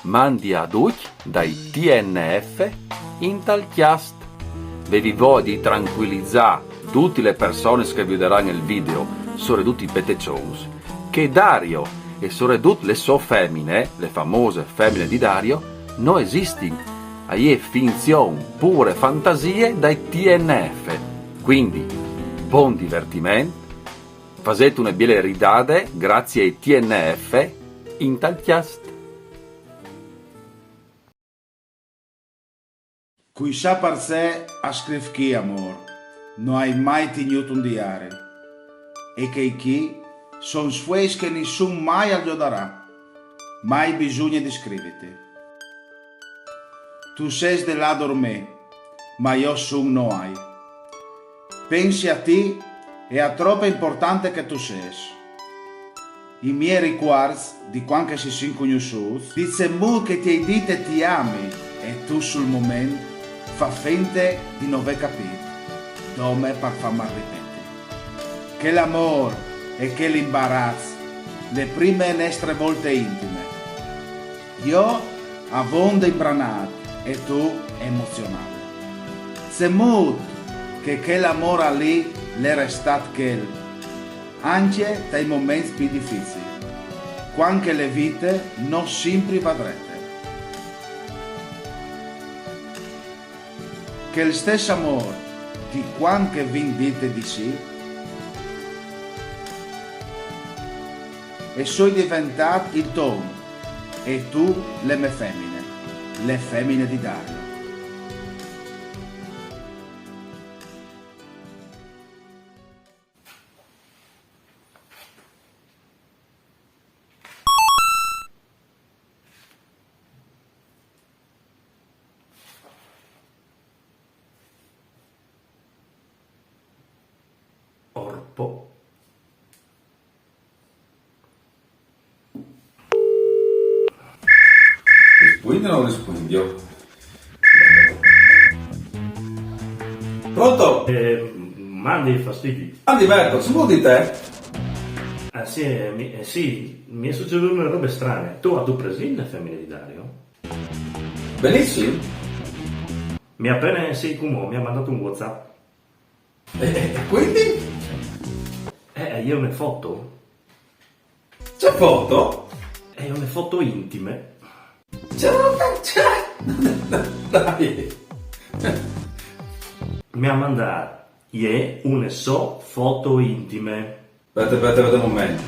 mandi a Duc dai TNF in tal chiast. Vi voglio di tranquillizzare tutte le persone che vedranno il video, soprattutto i peteccions, che Dario e soprattutto le sue femmine, le famose femmine di Dario, non esistono. È finzione, pure fantasie dai TNF. Quindi, buon divertimento, fate una bella ridade grazie ai TNF in tal chiast. Qui sa per sé a scriv chi amor, non hai mai tenuto un diario, e che chi son sues che nessun mai aiuterà, mai bisogna di scriverti. Tu sei della dorme, ma io son no hai. Pensi a te e a troppo importante che tu sei. I miei riguardi di quando si sono conosciuti, dice mu che ti hai detto e ti ami, e tu sul momento fa finta di non aver capito, dove per farmi ripetere. Che l'amore e che l'imbarazzo, le prime nostre volte intime. Io avonde imbranato e tu emozionato. Se mood che l'amore lì le restat quel, anche dai momenti più difficili, quando le vite non sempre vadrete. Che il stesso amore di quando vi dite di sì e sono diventato il tono e tu le mie femmine, le femmine di Dario. Orpo. Rispondi o non rispondi? Pronto? Mandi fastidi. Andi Berto, su di te? Sì, mi è succeduto una roba strana. Tu hai presente femmine di Dario? Benissimo. Mi ha appena, sì, come mi ha mandato un WhatsApp. E quindi? Io ho una foto. C'è foto? Ho una foto intime. C'è. Dai. Mi ha mandato una foto intime. Aspetta un momento.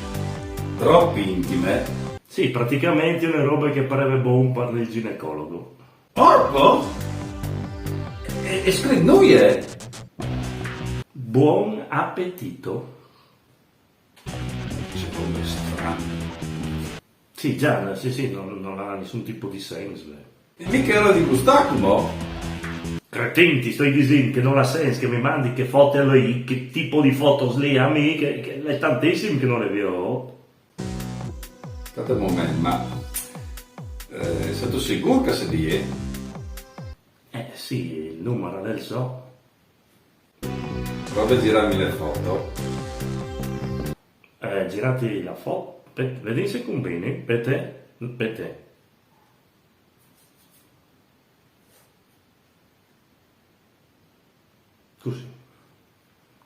Troppo intime. Sì, praticamente una roba che pareva buon per il ginecologo. Porco? E scrivi noi è? Buon appetito. Secondo me strano. Sì, già, sì, non ha nessun tipo di senso. Mica era di Gustacomo? Cretini, ti sto dicendo che non ha senso che mi mandi che foto lì, che tipo di foto lì a me, che è tantissimo che non le vedo. Aspetta un momento, ma sei tu sicuro che si di? Sì, il numero del so. Prova a girarmi le foto. Girati la foto. Vedi se conviene, per te. Così.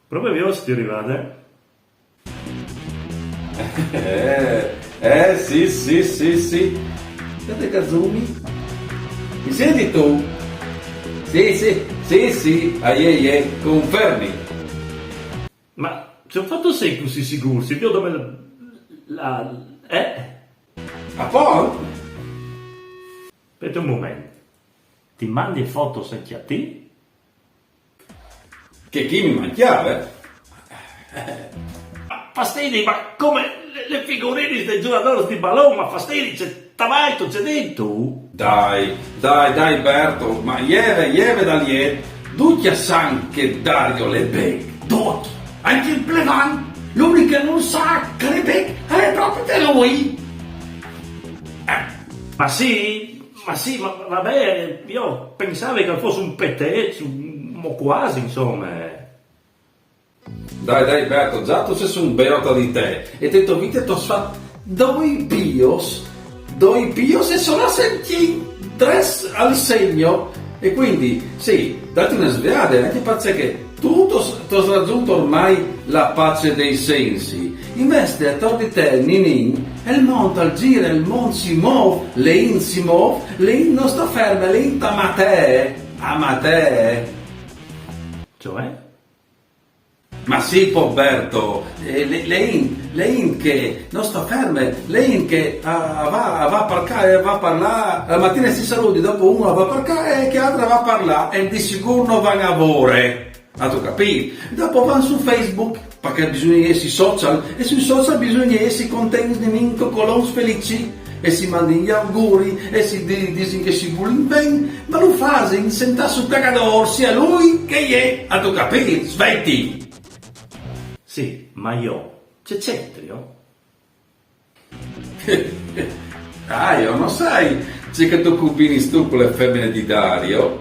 Proprio io ti arrivate. Sì. State casumi? Mi senti tu? Sì, ai, confermi. Ma ci ho fatto sei così sicuro, si vede dove A poi? Aspetta un momento. Ti mandi foto anche a te? Che chi mi mangiava? Fastidi, ma come le figurine dei giocatori di ballone, ma Fastidi c'è tavanto, c'è dentro? Dai, Berto, ma ieri da lì, tutti sanno che Dario le bec, tutti, anche il plevan, l'unico che non sa che le bec è proprio di lui. Ma vabbè, io pensavo che fosse un peteccio, mo quasi, insomma. Dai, Berto, già tu sei un beota di te, e te vite tu fatto due bios doi pio se sono senti tres al segno. E quindi, sì, date una sviada, anche perché tutto has raggiunto ormai la pace dei sensi. Invece, attorno di te, Ninin, il mondo al gira, il mondo si muove, le si muove, le non sta ferma, le ama te. Cioè? Ma sì, Poberto, lei che non sta ferme, lei che va a parlare, la mattina si saluti, dopo uno va a parlare e che altra va a parlare e di sicuro non va a lavoro, a tu capire? Dopo vanno su Facebook, perché bisogna essere social, e sui social bisogna essere contenti di minco colons felici, e si mandano gli auguri, e si dicono che si vogliono bene, ma lo fanno senza su peccator, sia lui che è, a tu capire, svetti! Sì, ma io, c'è c'entrio? Io non sai, c'è che tu combini tu con le femmine di Dario.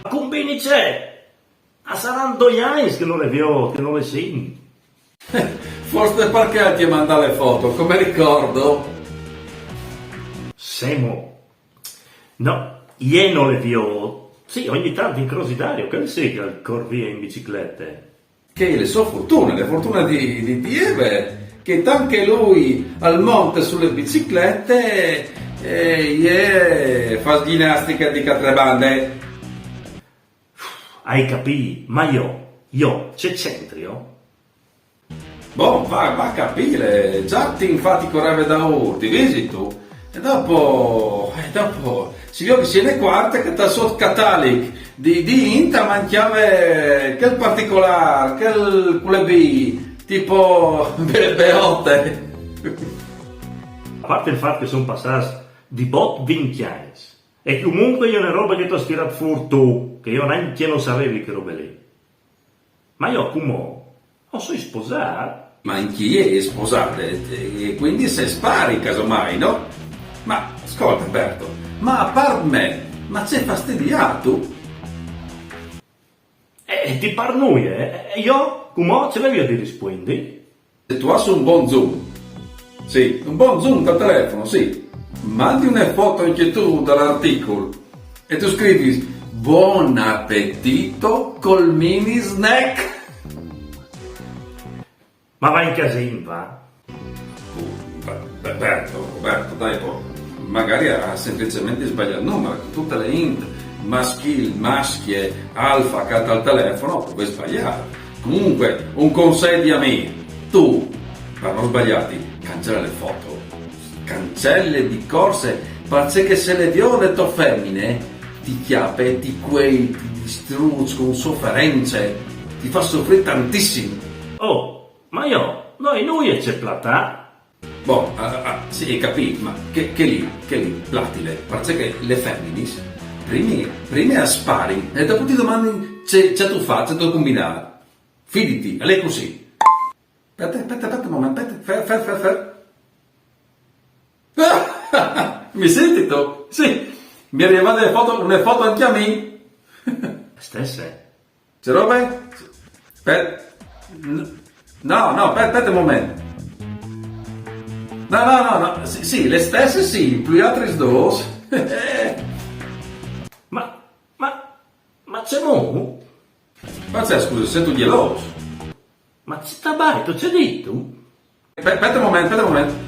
Ma combini c'è? Ma saranno 2 anni che non le vedo, che non le sento. Forse perché ti manda le foto, come ricordo? Semo. No, io non le vedo. Sì, ogni tanto in crosi Dario, che le sega il corvia in biciclette. Che le sue fortune, le fortune di Eve, che anche lui al monte sulle biciclette fa ginnastica di 4 bande. Hai capito? Ma io, c'è c'entrio? Boh, va a capire, già ti infatti correve da urti, vedi tu? E dopo, si vede che si ne quarta che sta sotto catalic di Inta manchiave quel particolare, quel culebi, tipo beote. A parte il fatto che sono passati di bot 20 anni, e comunque io una roba che ti ho tirato fuori tu, che io neanche non sapevi che roba lì. Ma io come non sono sposato. Ma in chi è sposato? E quindi se spari casomai, no? Ma ascolta Alberto, ma a par me, ma c'è fastidiato? Ti par noi, io come ce l'avevo di rispondi? Se tu hai un buon zoom, sì, un buon zoom dal telefono, sì, mandi una foto anche tu dall'articolo e tu scrivi buon appetito col mini snack. Ma va in casino, va? Roberto, dai, magari ha semplicemente sbagliato il numero, tutte le int, maschie, alfa, che al telefono, puoi sbagliare. Comunque, un consiglio a me, tu, per non sbagliarti, cancella le foto, cancelle di corse, perché se le viole to femmine, ti chiappe, ti quei, ti distrugge con sofferenze, ti fa soffrire tantissimo. Oh, ma io, noi c'è plata. Boh, sì, capito, ma che lì, platile, perché le femminis, prima a spari, e dopo ti domandi c'è tu fa, c'è tu combinare. Fidati, è lei così. Aspetta un momento, fer. Mi senti tu? Sì, mi arrivano le foto anche a me. Stesse? C'è roba? Aspetta. No, aspetta un momento. No, sì, le stesse sì, più gli altri due. Ma c'è mo? Ma c'è, scusa, sento geloso. Ma c'è tabaito, c'è detto? Aspetta un momento.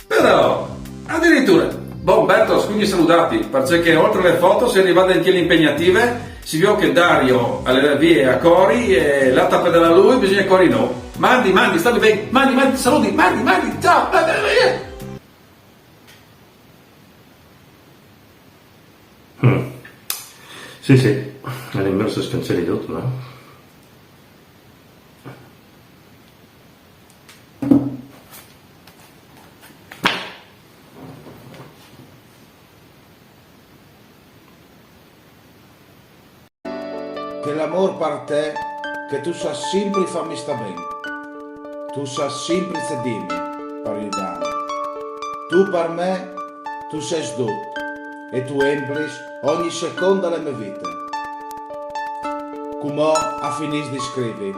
Però, addirittura, Umberto, quindi salutati, perché oltre alle foto si è arrivate anche le impegnative. Si vede che Dario alle vie a Cori e la tappa della lui, bisogna Cori no. Mandi, state bene, mandi, saluti, mandi, ciao, Sì, nemmeno se scancelli tutto, no? Che l'amor per te, che tu sa sempre fammi sta bene. Tu sa sempre cedirmi per aiutarmi. Tu per me, tu sei tutto e tu emplis ogni seconda della mia vita. come a finis di scrivi,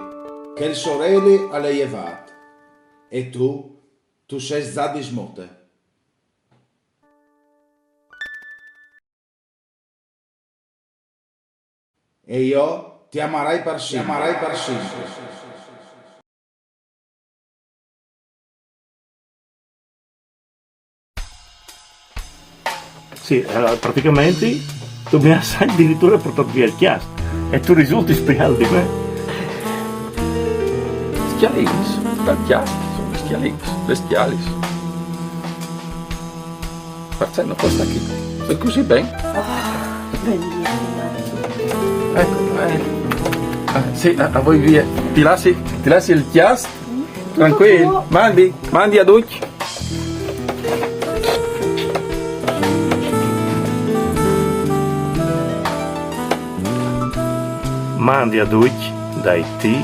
che il sorelli a lei vat, e tu sei già di smote. E io ti amarai per sempre. Sì, praticamente tu mi hai addirittura portato via il chiasso e tu risulti spiato di me. Schialins, dal chiasso, sono schialins, bestialis. Facendo questa qui. Sei così ben? Bellissima. Ecco, sì, a voi via. Ti lasci il chiasso? Tranquillo, mandi a Duc. Mandi a Duc dai TNF.